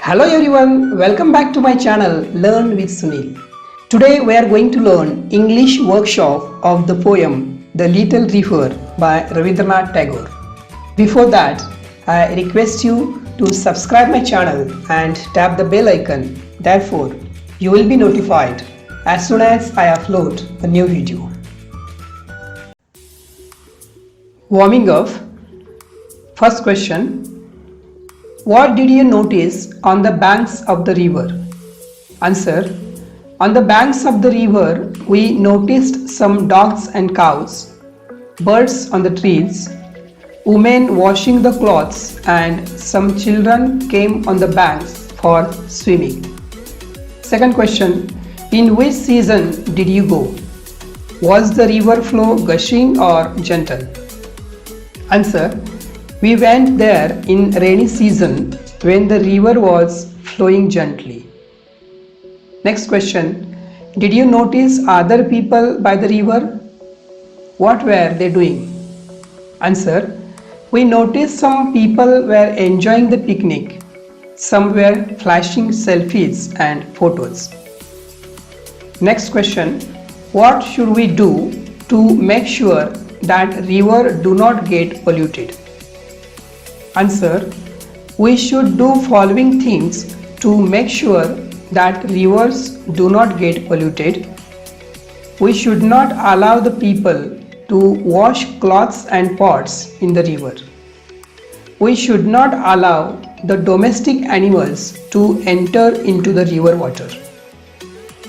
Hello everyone, welcome back to my channel Learn with Sunil. Today we are going to learn English workshop of the poem The Little River by Rabindranath Tagore. Before that, I request you to subscribe my channel and tap the bell icon. Therefore, you will be notified as soon as I upload a new video. Warming up. First question. What did you notice on the banks of the river? Answer. On the banks of the river, we noticed some dogs and cows, birds on the trees, women washing the clothes, and some children came on the banks for swimming. Second question. In which season did you go? Was the river flow gushing or gentle? Answer. We went there in rainy season when the river was flowing gently. Next question. Did you notice other people by the river? What were they doing? Answer. We noticed some people were enjoying the picnic. Some were flashing selfies and photos. Next question. What should we do to make sure that river do not get polluted? Answer. We should do following things to make sure that rivers do not get polluted. We should not allow the people to wash clothes and pots in the river. We should not allow the domestic animals to enter into the river water.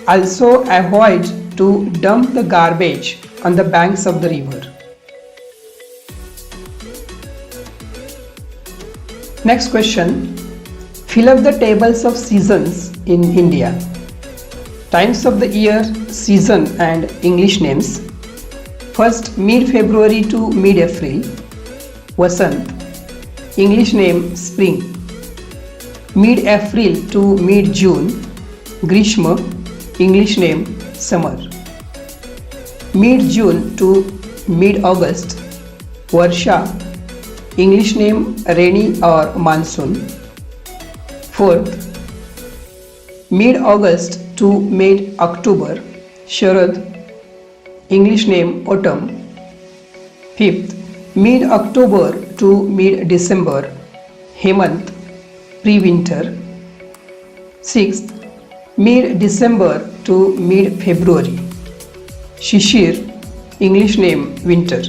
Also avoid to dump the garbage on the banks of the river. Next question. Fill up the tables of seasons in India. Times of the year, season and English names. First, mid-February to mid-April, Vasant, English name spring. Mid-April to mid-June, Grishma, English name summer. Mid-June to mid-August, Varsha, English name rainy or monsoon. Fourth, mid-August to mid-October, Sharad, English name autumn. Fifth, mid-October to mid-December, Hemant, pre-winter. Sixth, mid-December to mid-February, Shishir, English name winter.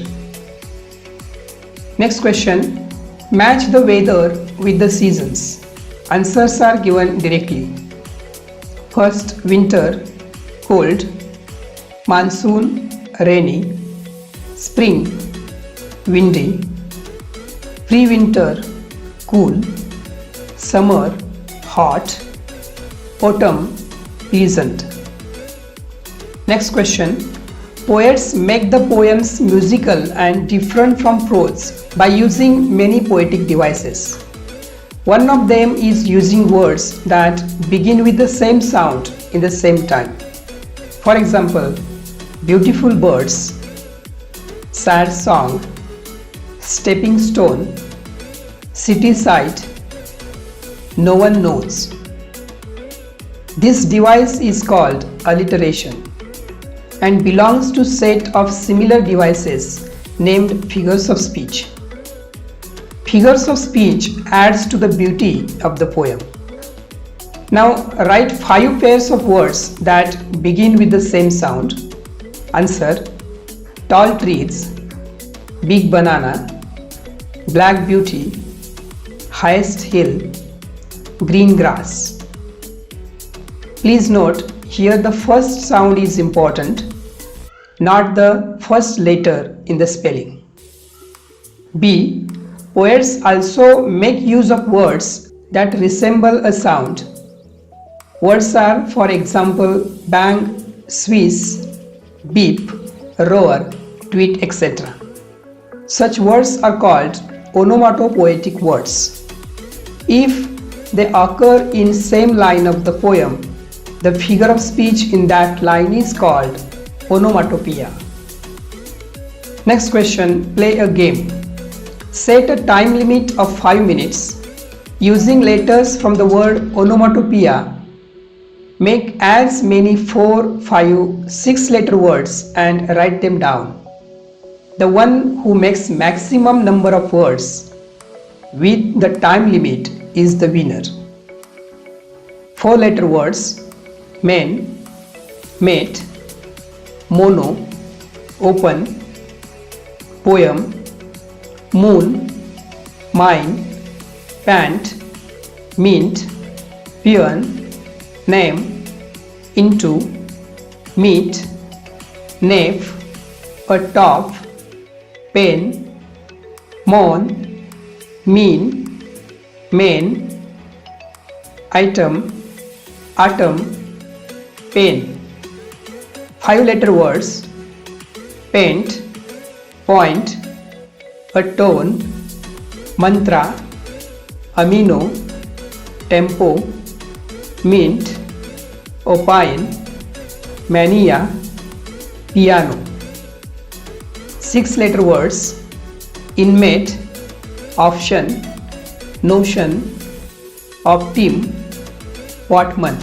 Next question. Match the weather with the seasons. Answers are given directly. First, winter, cold. Monsoon, rainy. Spring, windy. Pre-winter, cool. Summer, hot. Autumn, pleasant. Next question. Poets make the poems musical and different from prose by using many poetic devices. One of them is using words that begin with the same sound in the same time. For example, beautiful birds, sad song, stepping stone, city side, no one knows. This device is called alliteration and belongs to set of similar devices named figures of speech. Figures of speech adds to the beauty of the poem. Now write 5 pairs of words that begin with the same sound. Answer. Tall trees, big banana, black beauty, highest hill, green grass. Please note, here the first sound is important, not the first letter in the spelling. B. Poets also make use of words that resemble a sound. Words are, for example, bang, swish, beep, roar, tweet, etc. Such words are called onomatopoetic words. If they occur in same line of the poem, the figure of speech in that line is called onomatopoeia. Next question. Play a game. Set a time limit of 5 minutes. Using letters from the word onomatopoeia, make as many 4, 5, 6 letter words and write them down. The one who makes maximum number of words with the time limit is the winner. 4 letter words: men, mate, mono, open, poem, moon, mine, pant, mint, peon, name, into, meet, knave, a top, pen, moon, mean, main, item, atom, pen. 5 letter words: paint, point, a tone, mantra, amino, tempo, mint, opine, mania, piano. 6 letter words: inmate, option, notion, optim, Watman.